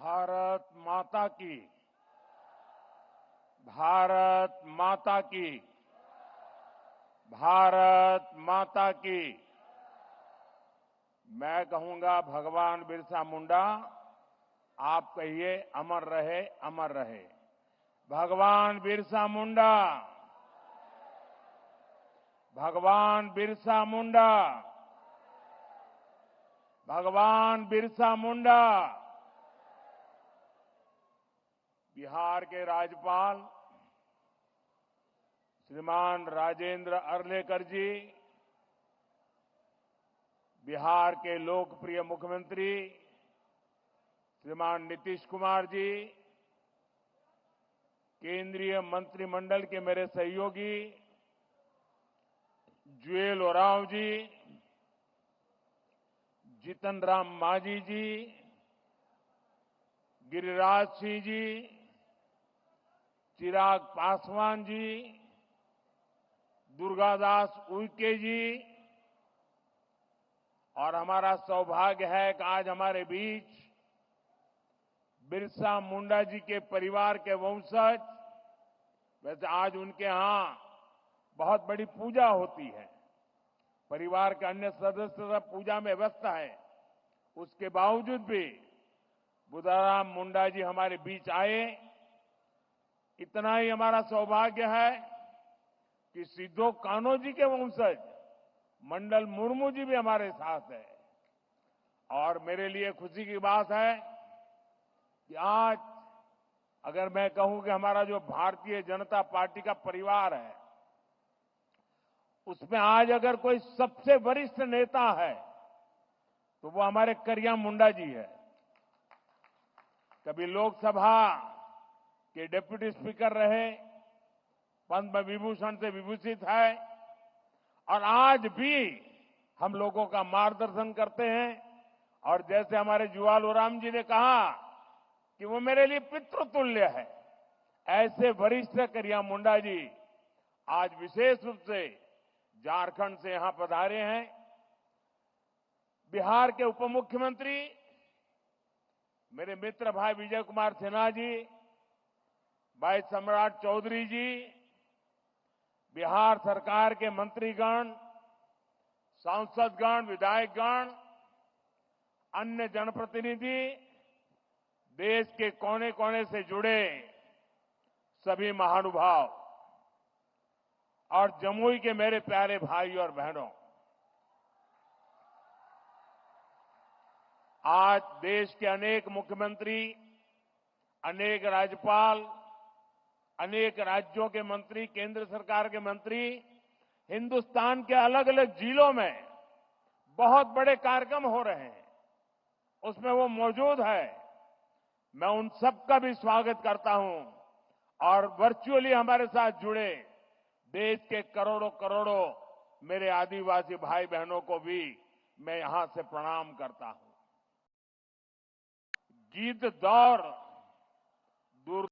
भारत माता की, भारत माता की, भारत माता की। मैं कहूंगा भगवान बिरसा मुंडा, आप कहिए अमर रहे, अमर रहे। भगवान बिरसा मुंडा, भगवान बिरसा मुंडा, भगवान बिरसा मुंडा। बिहार के राज्यपाल श्रीमान राजेंद्र अर्लेकर जी, बिहार के लोकप्रिय मुख्यमंत्री श्रीमान नीतीश कुमार जी, केंद्रीय मंत्रिमंडल के मेरे सहयोगी जुएल ओरांव जी, जीतन राम मांझी जी, गिरिराज सिंह जी, चिराग पासवान जी, दुर्गादास उइके जी, और हमारा सौभाग्य है कि आज हमारे बीच बिरसा मुंडा जी के परिवार के वंशज, वैसे आज उनके यहां बहुत बड़ी पूजा होती है, परिवार के अन्य सदस्य सब पूजा में व्यस्त है, उसके बावजूद भी बुधाराम मुंडा जी हमारे बीच आए। इतना ही हमारा सौभाग्य है कि सिद्धो कान्हो जी के वंशज मंडल मुर्मू जी भी हमारे साथ है। और मेरे लिए खुशी की बात है कि आज अगर मैं कहूं कि हमारा जो भारतीय जनता पार्टी का परिवार है, उसमें आज अगर कोई सबसे वरिष्ठ नेता है तो वो हमारे करिया मुंडा जी है। कभी लोकसभा के डिप्टी स्पीकर रहे, पद्म विभूषण से विभूषित है, और आज भी हम लोगों का मार्गदर्शन करते हैं। और जैसे हमारे जुआल ओराम जी ने कहा कि वो मेरे लिए पितृतुल्य है, ऐसे वरिष्ठ करिया मुंडा जी आज विशेष रूप से झारखंड से यहां पधारे हैं। बिहार के उप मुख्यमंत्री मेरे मित्र भाई विजय कुमार सिन्हा जी, भाई सम्राट चौधरी जी, बिहार सरकार के मंत्रीगण, सांसदगण, विधायकगण, अन्य जनप्रतिनिधि, देश के कोने कोने से जुड़े सभी महानुभाव और जमुई के मेरे प्यारे भाई और बहनों, आज देश के अनेक मुख्यमंत्री, अनेक राज्यपाल, अनेक राज्यों के मंत्री, केंद्र सरकार के मंत्री हिंदुस्तान के अलग अलग जिलों में बहुत बड़े कार्यक्रम हो रहे हैं, उसमें वो मौजूद है। मैं उन सबका भी स्वागत करता हूं और वर्चुअली हमारे साथ जुड़े देश के करोड़ों करोड़ों मेरे आदिवासी भाई बहनों को भी मैं यहां से प्रणाम करता हूं। गीत दौर दूर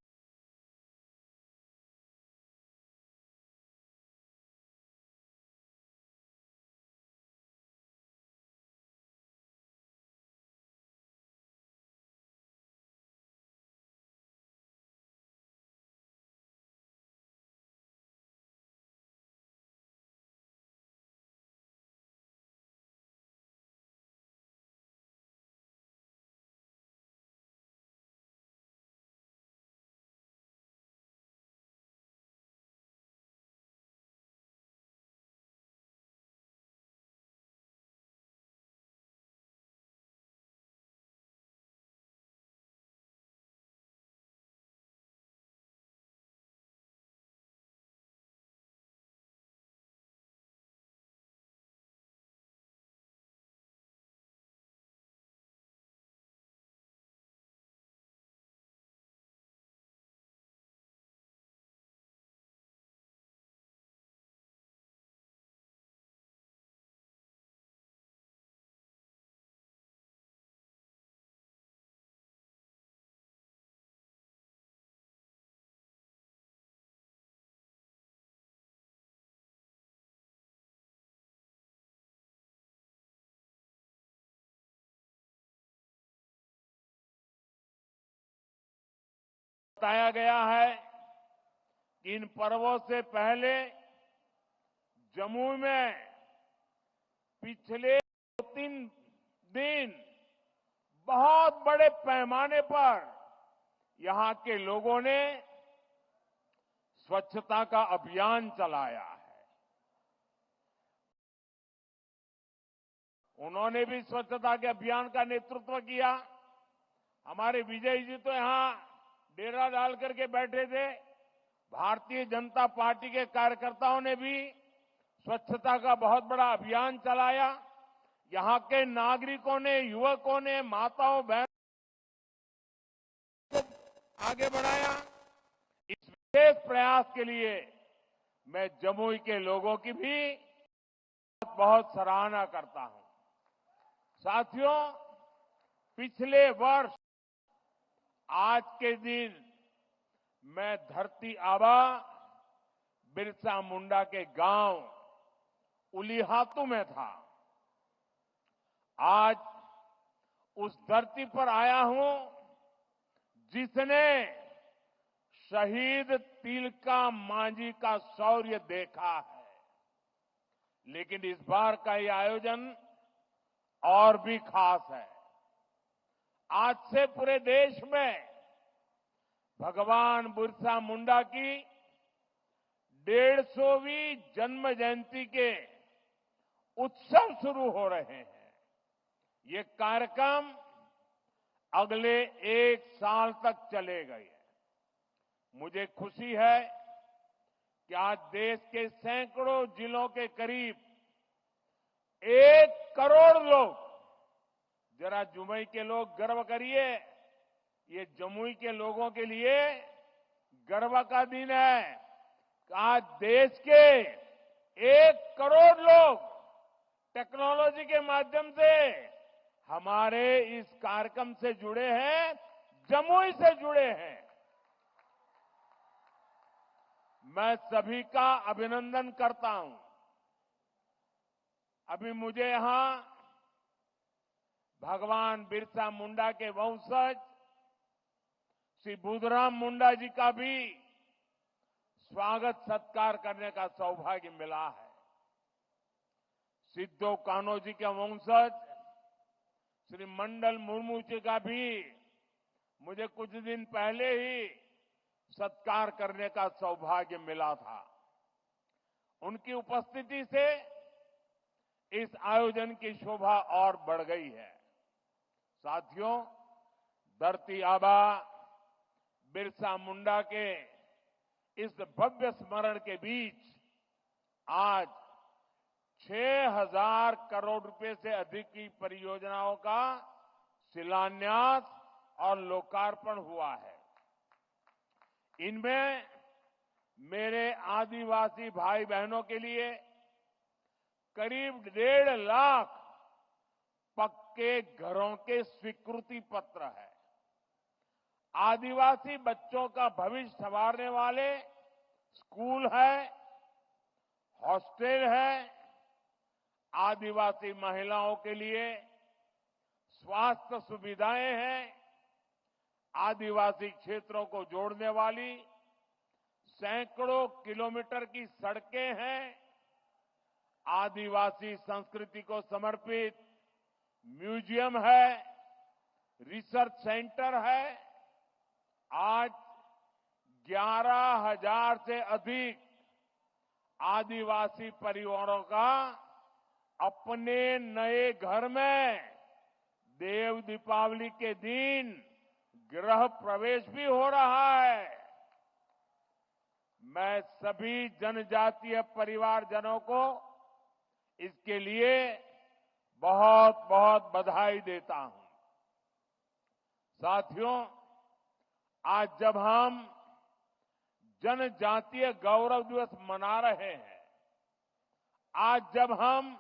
बताया गया है कि इन पर्वों से पहले जम्मू में पिछले 2-3 दिन बहुत बड़े पैमाने पर यहां के लोगों ने स्वच्छता का अभियान चलाया है। उन्होंने भी स्वच्छता के अभियान का नेतृत्व किया। हमारे विजय जी तो यहां डेरा डाल करके बैठे थे। भारतीय जनता पार्टी के कार्यकर्ताओं ने भी स्वच्छता का बहुत बड़ा अभियान चलाया। यहां के नागरिकों ने, युवकों ने, माताओं बहनों को आगे बढ़ाया। इस विशेष प्रयास के लिए मैं जमुई के लोगों की भी बहुत सराहना करता हूं। साथियों, पिछले वर्ष आज के दिन मैं धरती आबा बिरसा मुंडा के गांव उलीहातू में था। आज उस धरती पर आया हूं जिसने शहीद तिलका मांझी का शौर्य देखा है। लेकिन इस बार का ये आयोजन और भी खास है। आज से पूरे देश में भगवान बिरसा मुंडा की 150वीं जन्म जयंती के उत्सव शुरू हो रहे हैं। ये कार्यक्रम अगले 1 साल तक चलेगा। मुझे खुशी है कि आज देश के सैकड़ों जिलों के करीब 1 करोड़ लोग, जरा जमुई के लोग गर्व करिए, ये जमुई के लोगों के लिए गर्व का दिन है। आज देश के 1 करोड़ लोग टेक्नोलॉजी के माध्यम से हमारे इस कार्यक्रम से जुड़े हैं, जमुई से जुड़े हैं। मैं सभी का अभिनंदन करता हूं। अभी मुझे यहां भगवान बिरसा मुंडा के वंशज श्री बुधराम मुंडा जी का भी स्वागत सत्कार करने का सौभाग्य मिला है। सिद्धो कान्हो जी के वंशज श्री मंडल मुर्मू जी का भी मुझे कुछ दिन पहले ही सत्कार करने का सौभाग्य मिला था। उनकी उपस्थिति से इस आयोजन की शोभा और बढ़ गई है। साथियों, धरती आबा बिरसा मुंडा के इस भव्य स्मरण के बीच आज 6,000 करोड़ रुपए से अधिक की परियोजनाओं का शिलान्यास और लोकार्पण हुआ है। इनमें मेरे आदिवासी भाई बहनों के लिए करीब 1.5 लाख पक्के घरों के स्वीकृति पत्र है। आदिवासी बच्चों का भविष्य संवारने वाले स्कूल है, हॉस्टल है, आदिवासी महिलाओं के लिए स्वास्थ्य सुविधाएं हैं, आदिवासी क्षेत्रों को जोड़ने वाली सैकड़ों किलोमीटर की सड़कें हैं, आदिवासी संस्कृति को समर्पित म्यूजियम है, रिसर्च सेंटर है। आज 11,000 से अधिक आदिवासी परिवारों का अपने नए घर में देव दीपावली के दिन गृह प्रवेश भी हो रहा है। मैं सभी जनजातीय परिवारजनों को इसके लिए बहुत बहुत बधाई देता हूं। साथियों, आज जब हम जनजातीय गौरव दिवस मना रहे हैं, आज जब हम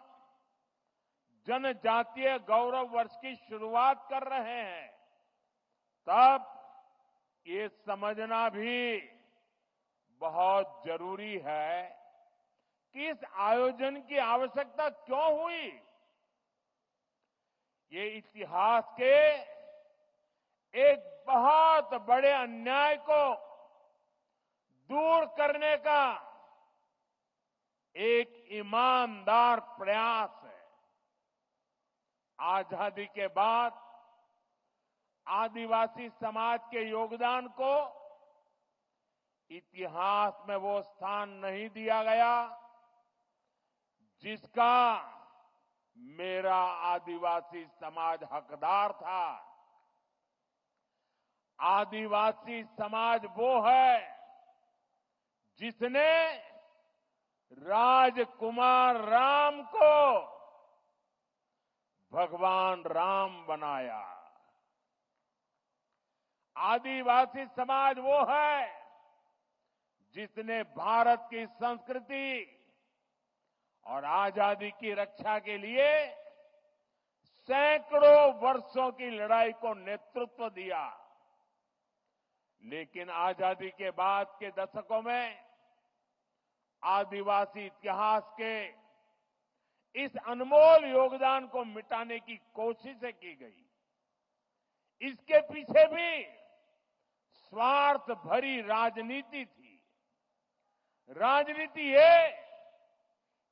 जनजातीय गौरव वर्ष की शुरुआत कर रहे हैं, तब ये समझना भी बहुत जरूरी है कि इस आयोजन की आवश्यकता क्यों हुई। ये इतिहास के एक बहुत बड़े अन्याय को दूर करने का एक ईमानदार प्रयास है। आजादी के बाद आदिवासी समाज के योगदान को इतिहास में वो स्थान नहीं दिया गया जिसका मेरा आदिवासी समाज हकदार था। आदिवासी समाज वो है जिसने राजकुमार राम को भगवान राम बनाया। आदिवासी समाज वो है जिसने भारत की संस्कृति और आजादी की रक्षा के लिए सैकड़ों वर्षों की लड़ाई को नेतृत्व दिया। लेकिन आजादी के बाद के दशकों में आदिवासी इतिहास के इस अनमोल योगदान को मिटाने की कोशिशें की गई। इसके पीछे भी स्वार्थ भरी राजनीति थी। राजनीति ये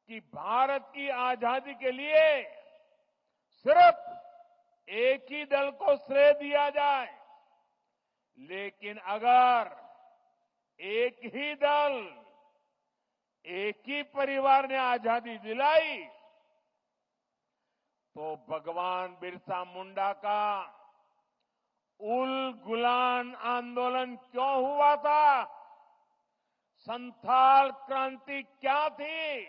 कि भारत की आजादी के लिए सिर्फ एक ही दल को श्रेय दिया जाए, लेकिन अगर एक ही दल, एक ही परिवार ने आजादी दिलाई तो भगवान बिरसा मुंडा का उल गुलान आंदोलन क्यों हुआ था? संथाल क्रांति क्या थी?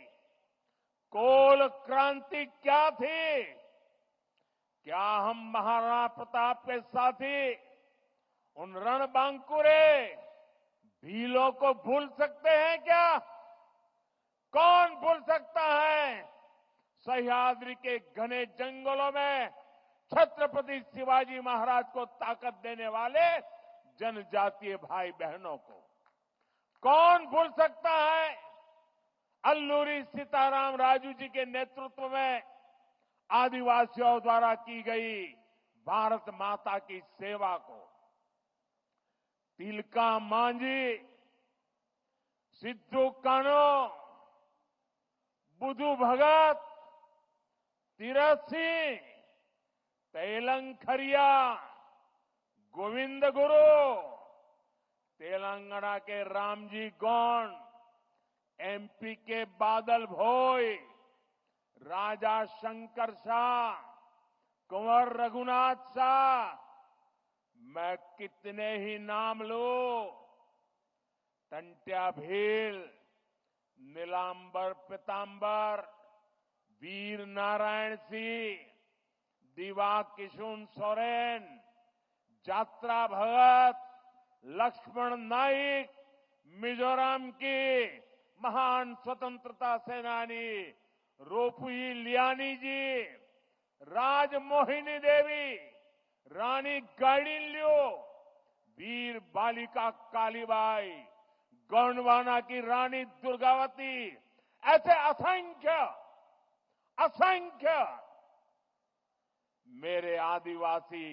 कोल क्रांति क्या थी? क्या हम महाराणा प्रताप के साथी उन रणबांकुरे भीलों को भूल सकते हैं क्या? कौन भूल सकता है सह्याद्री के घने जंगलों में छत्रपति शिवाजी महाराज को ताकत देने वाले जनजातीय भाई बहनों को? कौन भूल सकता है अल्लूरी सीताराम राजू जी के नेतृत्व में आदिवासियों द्वारा की गई भारत माता की सेवा को? तिलका मांझी, सिद्धू कान्हो, बुधू भगत, तीरथ सिंह, तेलंखरिया, गोविंद गुरु, तेलंगाना के रामजी गौंड, एमपी के बादल भोई, राजा शंकर शाह, कुंवर रघुनाथ शाह, मैं कितने ही नाम लूं। टंट्या भील, नीलांबर पीतांबर, वीर नारायण सिंह, दिवा किशुन सोरेन, जात्रा भगत, लक्ष्मण नाइक, मिजोरम की महान स्वतंत्रता सेनानी रोपुई लियानी जी, राजमोहिनी देवी, रानी गाइडिनल्यू, वीर बालिका कालीबाई, गोंडवाना की रानी दुर्गावती, ऐसे असंख्य असंख्य मेरे आदिवासी,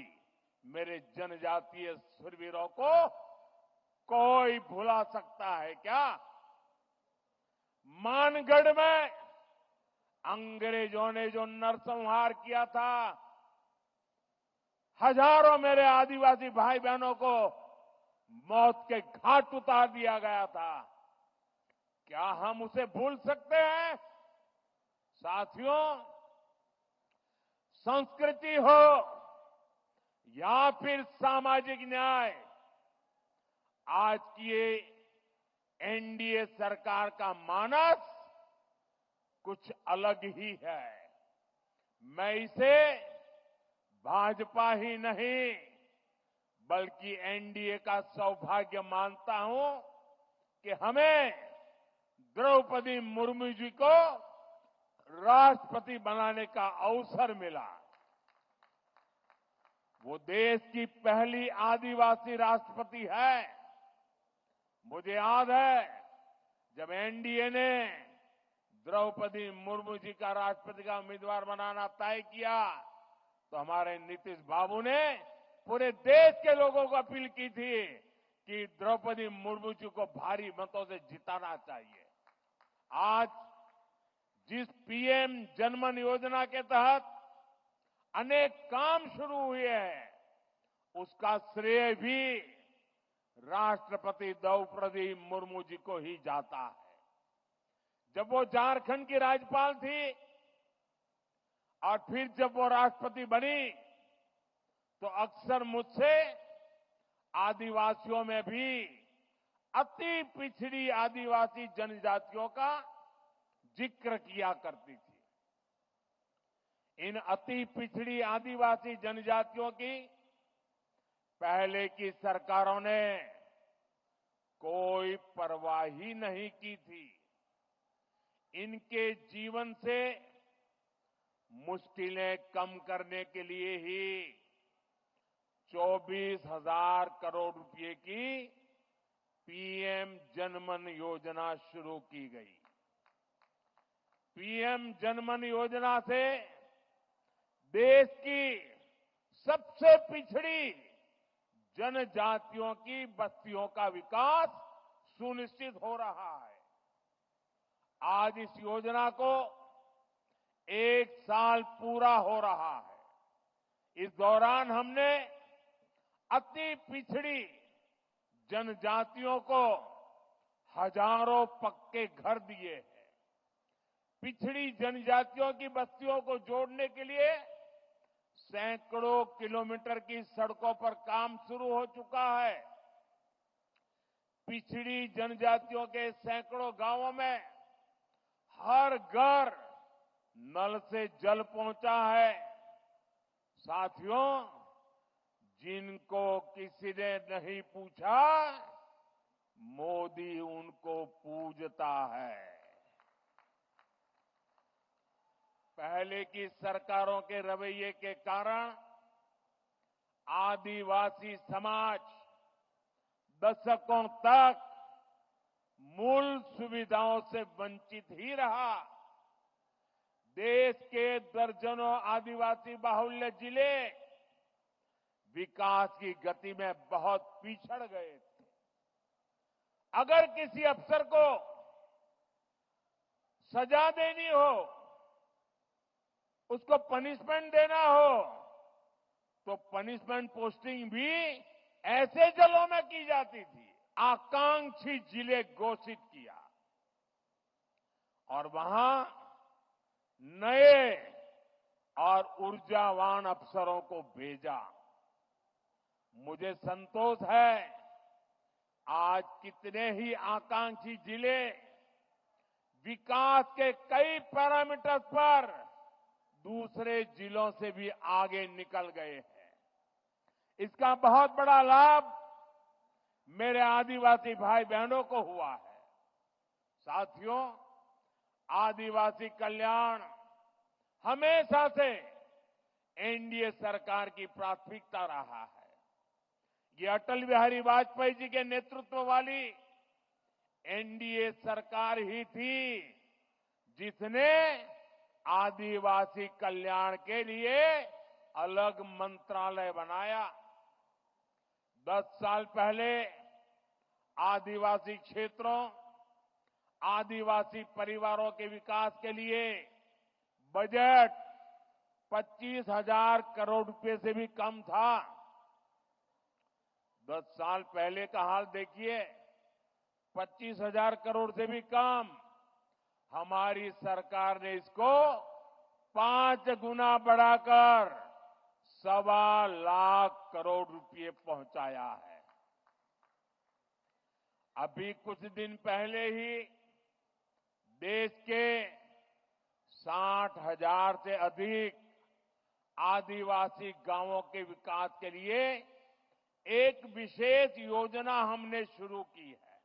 मेरे जनजातीय शूरवीरों को कोई भुला सकता है क्या? मानगढ़ में अंग्रेजों ने जो नरसंहार किया था, हजारों मेरे आदिवासी भाई बहनों को मौत के घाट उतार दिया गया था। क्या हम उसे भूल सकते हैं? साथियों, संस्कृति हो या फिर सामाजिक न्याय, आज की ये एनडीए सरकार का मानस कुछ अलग ही है। मैं इसे भाजपा ही नहीं बल्कि एनडीए का सौभाग्य मानता हूं कि हमें द्रौपदी मुर्मू जी को राष्ट्रपति बनाने का अवसर मिला। वो देश की पहली आदिवासी राष्ट्रपति है। मुझे याद है जब एनडीए ने द्रौपदी मुर्मू जी का राष्ट्रपति का उम्मीदवार बनाना तय किया तो हमारे नीतीश बाबू ने पूरे देश के लोगों को अपील की थी कि द्रौपदी मुर्मू जी को भारी मतों से जिताना चाहिए। आज जिस पीएम जनमन योजना के तहत अनेक काम शुरू हुए हैं, उसका श्रेय भी राष्ट्रपति द्रौपदी मुर्मू जी को ही जाता है। जब वो झारखंड की राज्यपाल थी और फिर जब वो राष्ट्रपति बनी, तो अक्सर मुझसे आदिवासियों में भी अति पिछड़ी आदिवासी जनजातियों का जिक्र किया करती थी। इन अति पिछड़ी आदिवासी जनजातियों की पहले की सरकारों ने कोई परवाह ही नहीं की थी। इनके जीवन से मुश्किलें कम करने के लिए ही 24,000 करोड़ रुपए की पीएम जनमन योजना शुरू की गई। पीएम जनमन योजना से देश की सबसे पिछड़ी जनजातियों की बस्तियों का विकास सुनिश्चित हो रहा है। आज इस योजना को 1 साल पूरा हो रहा है। इस दौरान हमने अति पिछड़ी जनजातियों को हजारों पक्के घर दिए हैं। पिछड़ी जनजातियों की बस्तियों को जोड़ने के लिए सैकड़ों किलोमीटर की सड़कों पर काम शुरू हो चुका है। पिछड़ी जनजातियों के सैकड़ों गांवों में हर घर नल से जल पहुंचा है। साथियों, जिनको किसी ने नहीं पूछा, मोदी उनको पूजता है। पहले की सरकारों के रवैये के कारण आदिवासी समाज दशकों तक मूल सुविधाओं से वंचित ही रहा। देश के दर्जनों आदिवासी बाहुल्य जिले विकास की गति में बहुत पिछड़ गए थे। अगर किसी अफसर को सजा देनी हो, उसको पनिशमेंट देना हो, तो पनिशमेंट पोस्टिंग भी ऐसे जिलों में की जाती थी। आकांक्षी जिले घोषित किया और वहां नए और ऊर्जावान अफसरों को भेजा। मुझे संतोष है, आज कितने ही आकांक्षी जिले विकास के कई पैरामीटर्स पर दूसरे जिलों से भी आगे निकल गए हैं। इसका बहुत बड़ा लाभ मेरे आदिवासी भाई बहनों को हुआ है। साथियों, आदिवासी कल्याण हमेशा से एनडीए सरकार की प्राथमिकता रहा है। ये अटल बिहारी वाजपेयी जी के नेतृत्व वाली एनडीए सरकार ही थी जिसने आदिवासी कल्याण के लिए अलग मंत्रालय बनाया। 10 साल पहले आदिवासी क्षेत्रों, आदिवासी परिवारों के विकास के लिए बजट 25,000 करोड़ रुपए से भी कम था। 10 साल पहले का हाल देखिए, 25,000 करोड़ से भी कम। हमारी सरकार ने इसको 5 गुना बढ़ाकर 1.25 लाख करोड़ रुपए पहुंचाया है। अभी कुछ दिन पहले ही देश के 60,000 से अधिक आदिवासी गांवों के विकास के लिए एक विशेष योजना हमने शुरू की है।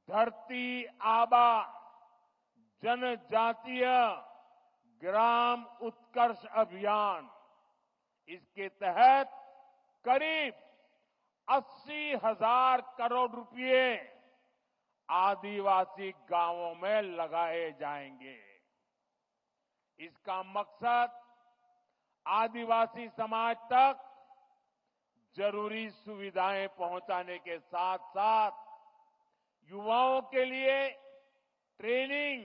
धरती आबा जनजातीय ग्राम उत्कर्ष अभियान। इसके तहत करीब 80,000 करोड़ रुपए आदिवासी गांवों में लगाए जाएंगे। इसका मकसद आदिवासी समाज तक जरूरी सुविधाएं पहुंचाने के साथ साथ युवाओं के लिए ट्रेनिंग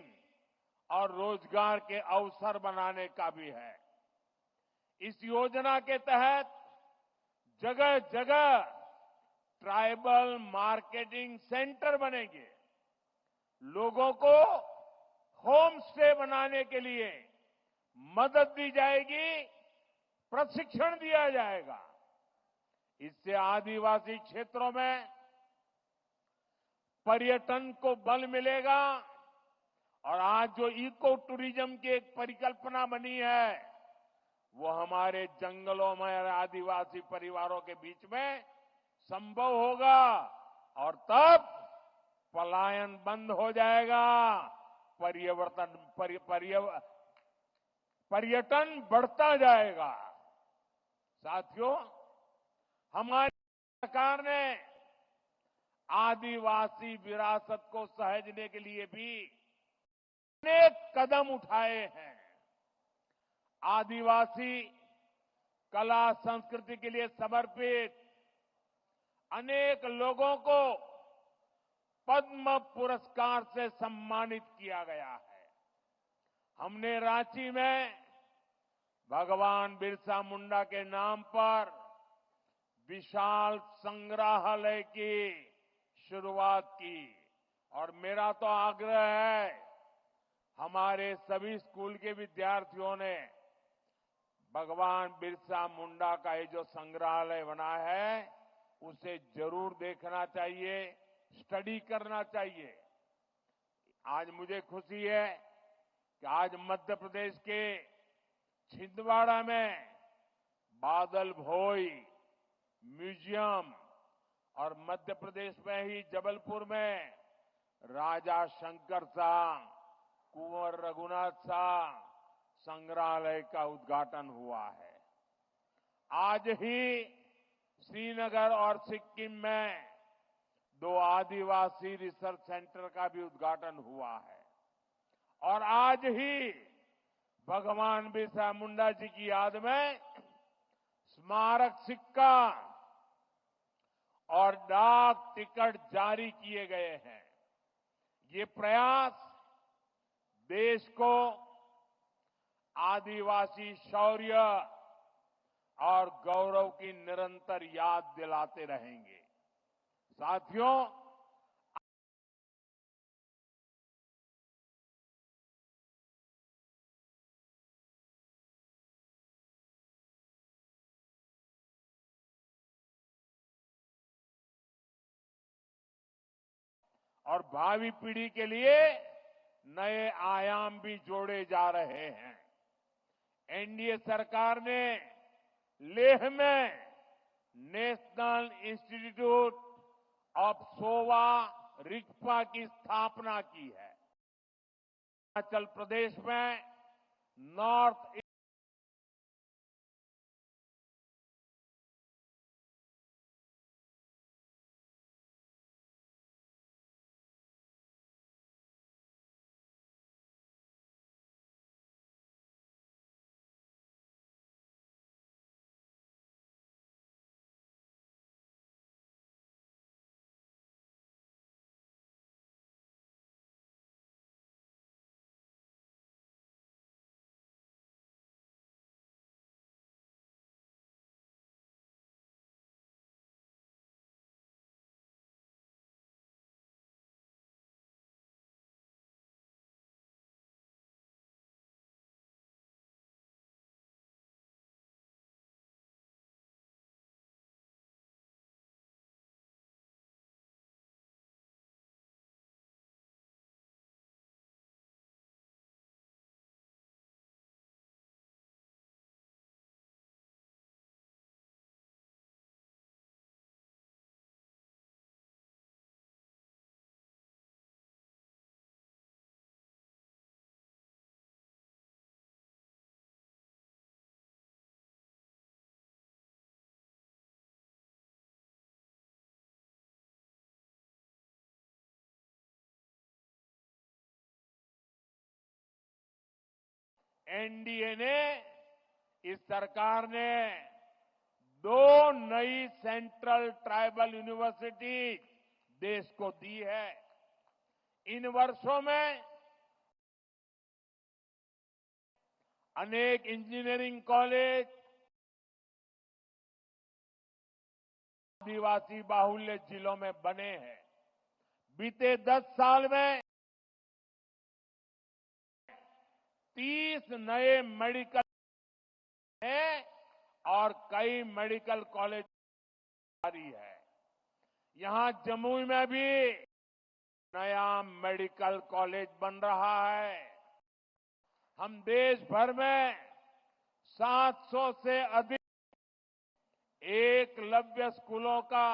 और रोजगार के अवसर बनाने का भी है। इस योजना के तहत जगह जगह ट्राइबल मार्केटिंग सेंटर बनेंगे। लोगों को होम स्टे बनाने के लिए मदद दी जाएगी, प्रशिक्षण दिया जाएगा। इससे आदिवासी क्षेत्रों में पर्यटन को बल मिलेगा और आज जो इको टूरिज्म की एक परिकल्पना बनी है वो हमारे जंगलों में और आदिवासी परिवारों के बीच में संभव होगा और तब पलायन बंद हो जाएगा, पर्यटन बढ़ता जाएगा। साथियों, हमारी सरकार ने आदिवासी विरासत को सहेजने के लिए भी अनेक कदम उठाए हैं। आदिवासी कला संस्कृति के लिए समर्पित अनेक लोगों को पद्म पुरस्कार से सम्मानित किया गया है। हमने रांची में भगवान बिरसा मुंडा के नाम पर विशाल संग्रहालय की शुरुआत की और मेरा तो आग्रह है हमारे सभी स्कूल के विद्यार्थियों ने भगवान बिरसा मुंडा का ये जो संग्रहालय बना है उसे जरूर देखना चाहिए, स्टडी करना चाहिए। आज मुझे खुशी है कि आज मध्य प्रदेश के छिंदवाड़ा में बादल भोई म्यूजियम और मध्य प्रदेश में ही जबलपुर में राजा शंकर शाह, कुंवर रघुनाथ शाह संग्रहालय का उद्घाटन हुआ है। आज ही श्रीनगर और सिक्किम में 2 आदिवासी रिसर्च सेंटर का भी उद्घाटन हुआ है और आज ही भगवान बिरसा मुंडा जी की याद में स्मारक सिक्का और डाक टिकट जारी किए गए हैं। ये प्रयास देश को आदिवासी शौर्य और गौरव की निरंतर याद दिलाते रहेंगे। साथियों, और भावी पीढ़ी के लिए नए आयाम भी जोड़े जा रहे हैं। एनडीए सरकार ने लेह में national institute of Sowa Rigpa की स्थापना की है। हिमाचल प्रदेश में नॉर्थ एनडीए ने, इस सरकार ने 2 नई सेंट्रल ट्राइबल यूनिवर्सिटी देश को दी है। इन वर्षों में अनेक इंजीनियरिंग कॉलेज आदिवासी बाहुल्य जिलों में बने हैं। बीते 10 साल में 30 नए मेडिकल हैं और कई मेडिकल कॉलेज जारी है। यहां जमुई में भी नया मेडिकल कॉलेज बन रहा है। हम देश भर में 700 से अधिक एकलव्य स्कूलों का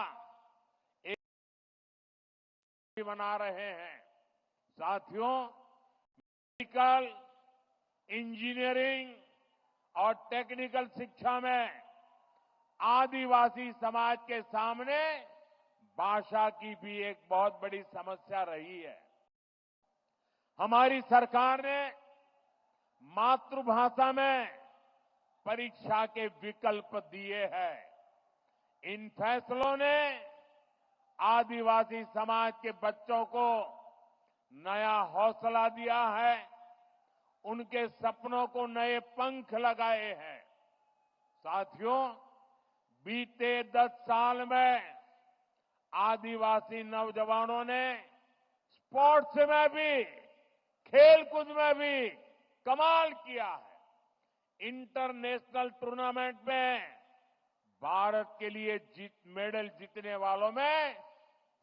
बना रहे हैं। साथियों, मेडिकल, इंजीनियरिंग और टेक्निकल शिक्षा में आदिवासी समाज के सामने भाषा की भी एक बहुत बड़ी समस्या रही है। हमारी सरकार ने मातृभाषा में परीक्षा के विकल्प दिए हैं। इन फैसलों ने आदिवासी समाज के बच्चों को नया हौसला दिया है, उनके सपनों को नए पंख लगाए हैं। साथियों, बीते 10 साल में आदिवासी नौजवानों ने स्पोर्ट्स में भी, खेलकूद में भी कमाल किया है। इंटरनेशनल टूर्नामेंट में भारत के लिए मेडल जीतने वालों में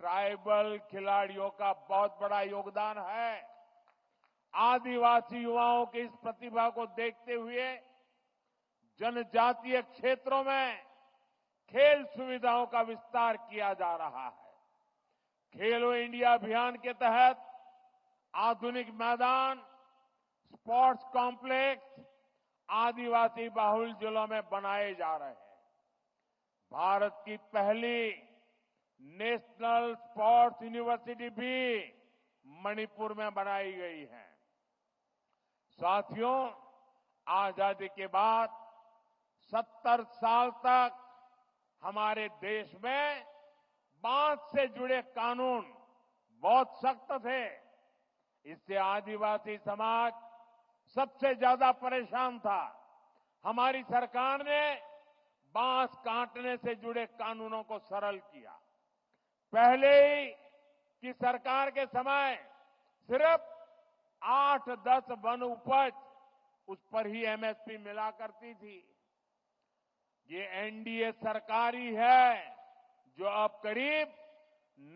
ट्राइबल खिलाड़ियों का बहुत बड़ा योगदान है। आदिवासी युवाओं की इस प्रतिभा को देखते हुए जनजातीय क्षेत्रों में खेल सुविधाओं का विस्तार किया जा रहा है। खेलो इंडिया अभियान के तहत आधुनिक मैदान, स्पोर्ट्स कॉम्प्लेक्स आदिवासी बाहुल जिलों में बनाए जा रहे हैं। भारत की पहली नेशनल स्पोर्ट्स यूनिवर्सिटी भी मणिपुर में बनाई गई है। साथियों, आजादी के बाद 70 साल तक हमारे देश में बांस से जुड़े कानून बहुत सख्त थे। इससे आदिवासी समाज सबसे ज्यादा परेशान था। हमारी सरकार ने बांस काटने से जुड़े कानूनों को सरल किया। पहले ही की सरकार के समय सिर्फ 8-10 वन उपज, उस पर ही एमएसपी मिला करती थी। ये एनडीए सरकार ही है जो अब करीब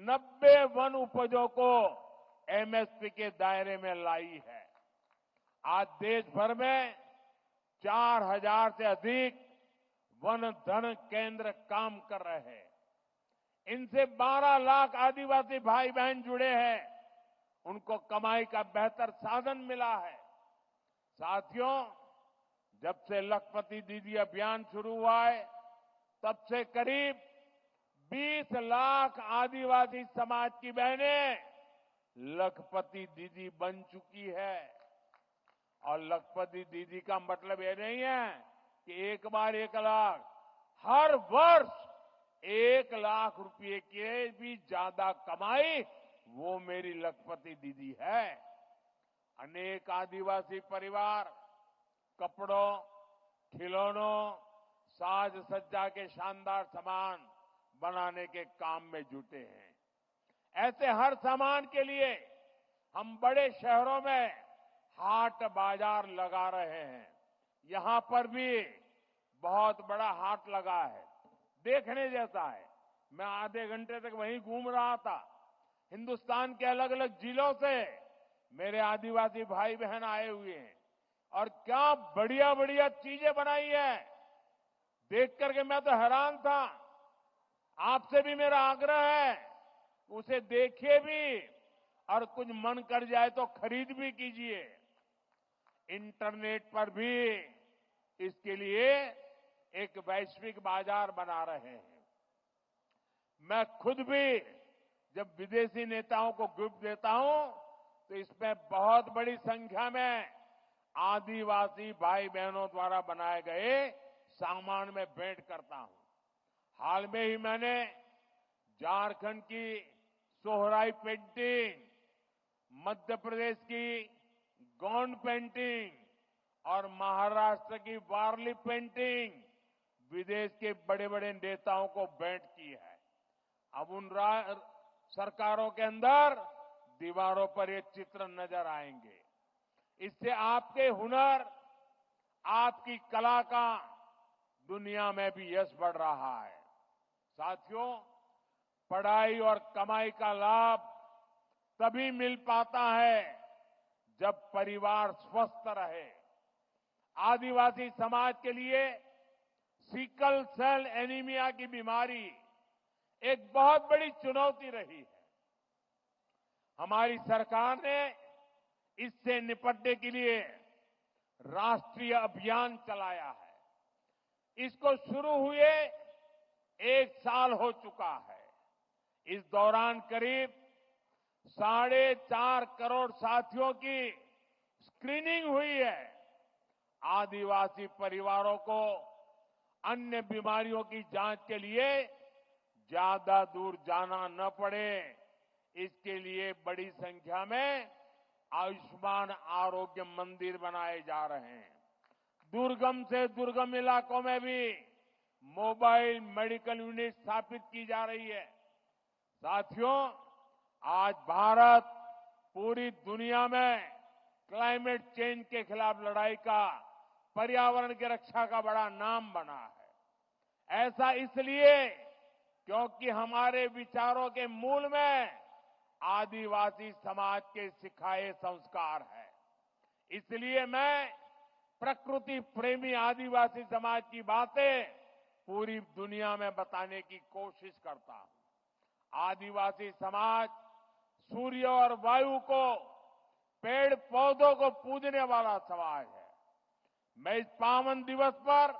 90 वन उपजों को एमएसपी के दायरे में लाई है। आज देश भर में 4000 से अधिक वन धन केंद्र काम कर रहे हैं। इनसे 12 लाख आदिवासी भाई बहन जुड़े हैं। उनको कमाई का बेहतर साधन मिला है। साथियों, जब से लखपति दीदी अभियान शुरू हुआ है, तब से करीब 20 लाख आदिवासी समाज की बहनें लखपति दीदी बन चुकी है। और लखपति दीदी का मतलब ये नहीं है कि एक बार 1 लाख, हर वर्ष 1 लाख रुपए के भी ज्यादा कमाई वो मेरी लखपति दीदी है। अनेक आदिवासी परिवार कपड़ों, खिलौनों, साज सज्जा के शानदार सामान बनाने के काम में जुटे हैं। ऐसे हर सामान के लिए हम बड़े शहरों में हाट बाजार लगा रहे हैं। यहां पर भी बहुत बड़ा हाट लगा है, देखने जैसा है। मैं आधे घंटे तक वहीं घूम रहा था। हिंदुस्तान के अलग अलग जिलों से मेरे आदिवासी भाई बहन आए हुए हैं और क्या बढ़िया बढ़िया चीजें बनाई है। देख करके मैं तो हैरान था। आपसे भी मेरा आग्रह है, उसे देखिए भी और कुछ मन कर जाए तो खरीद भी कीजिए। इंटरनेट पर भी इसके लिए एक वैश्विक बाजार बना रहे हैं। मैं खुद भी जब विदेशी नेताओं को गिफ्ट देता हूं तो इसमें बहुत बड़ी संख्या में आदिवासी भाई बहनों द्वारा बनाए गए सामान में भेंट करता हूं। हाल में ही मैंने झारखंड की सोहराई पेंटिंग, मध्य प्रदेश की गोंड पेंटिंग और महाराष्ट्र की वारली पेंटिंग विदेश के बड़े बड़े नेताओं को भेंट की है। अब उन सरकारों के अंदर दीवारों पर ये चित्र नजर आएंगे। इससे आपके हुनर, आपकी कला का दुनिया में भी यश बढ़ रहा है। साथियों, पढ़ाई और कमाई का लाभ तभी मिल पाता है जब परिवार स्वस्थ रहे। आदिवासी समाज के लिए सिकल सेल एनीमिया की बीमारी एक बहुत बड़ी चुनौती रही है। हमारी सरकार ने इससे निपटने के लिए राष्ट्रीय अभियान चलाया है। इसको शुरू हुए 1 साल हो चुका है। इस दौरान करीब 4.5 करोड़ साथियों की स्क्रीनिंग हुई है। आदिवासी परिवारों को अन्य बीमारियों की जांच के लिए ज्यादा दूर जाना न पड़े, इसके लिए बड़ी संख्या में आयुष्मान आरोग्य मंदिर बनाए जा रहे हैं। दुर्गम से दुर्गम इलाकों में भी मोबाइल मेडिकल यूनिट स्थापित की जा रही है। साथियों, आज भारत पूरी दुनिया में क्लाइमेट चेंज के खिलाफ लड़ाई का, पर्यावरण की रक्षा का बड़ा नाम बना है। ऐसा इसलिए क्योंकि हमारे विचारों के मूल में आदिवासी समाज के सिखाए संस्कार है। इसलिए मैं प्रकृति प्रेमी आदिवासी समाज की बातें पूरी दुनिया में बताने की कोशिश करता हूं। आदिवासी समाज सूर्य और वायु को, पेड़ पौधों को पूजने वाला समाज है। मैं इस पावन दिवस पर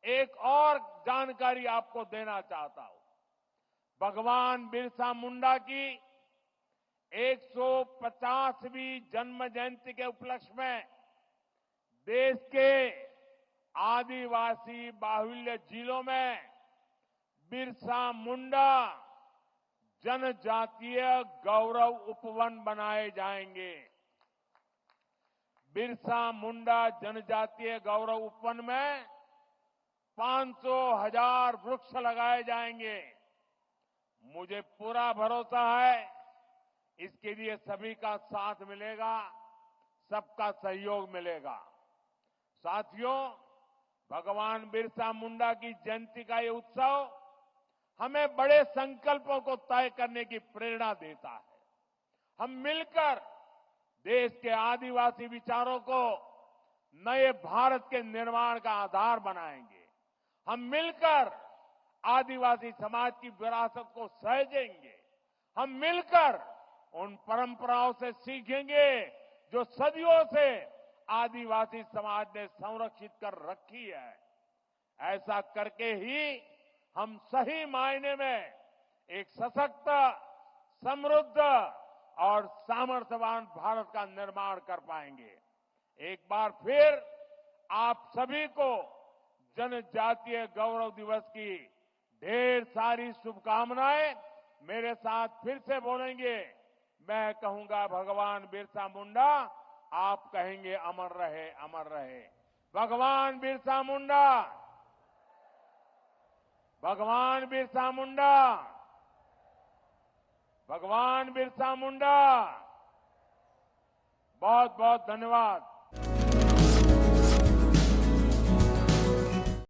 एक और जानकारी आपको देना चाहता हूं। भगवान बिरसा मुंडा की 150वीं जन्म जयंती के उपलक्ष्य में देश के आदिवासी बाहुल्य जिलों में बिरसा मुंडा जनजातीय गौरव उपवन बनाए जाएंगे। बिरसा मुंडा जनजातीय गौरव उपवन में 500,000 वृक्ष लगाए जाएंगे। मुझे पूरा भरोसा है इसके लिए सभी का साथ मिलेगा, सबका सहयोग मिलेगा। साथियों, भगवान बिरसा मुंडा की जयंती का ये उत्सव हमें बड़े संकल्पों को तय करने की प्रेरणा देता है। हम मिलकर देश के आदिवासी विचारों को नए भारत के निर्माण का आधार बनाएंगे। हम मिलकर आदिवासी समाज की विरासत को सहेजेंगे। हम मिलकर उन परंपराओं से सीखेंगे जो सदियों से आदिवासी समाज ने संरक्षित कर रखी है। ऐसा करके ही हम सही मायने में एक सशक्त, समृद्ध और सामर्थ्यवान भारत का निर्माण कर पाएंगे। एक बार फिर आप सभी को जनजातीय गौरव दिवस की ढेर सारी शुभकामनाएं। मेरे साथ फिर से बोलेंगे। मैं कहूंगा भगवान बिरसा मुंडा, आप कहेंगे अमर रहे, अमर रहे। भगवान बिरसा मुंडा, भगवान बिरसा मुंडा, भगवान बिरसा मुंडा। बहुत बहुत धन्यवाद।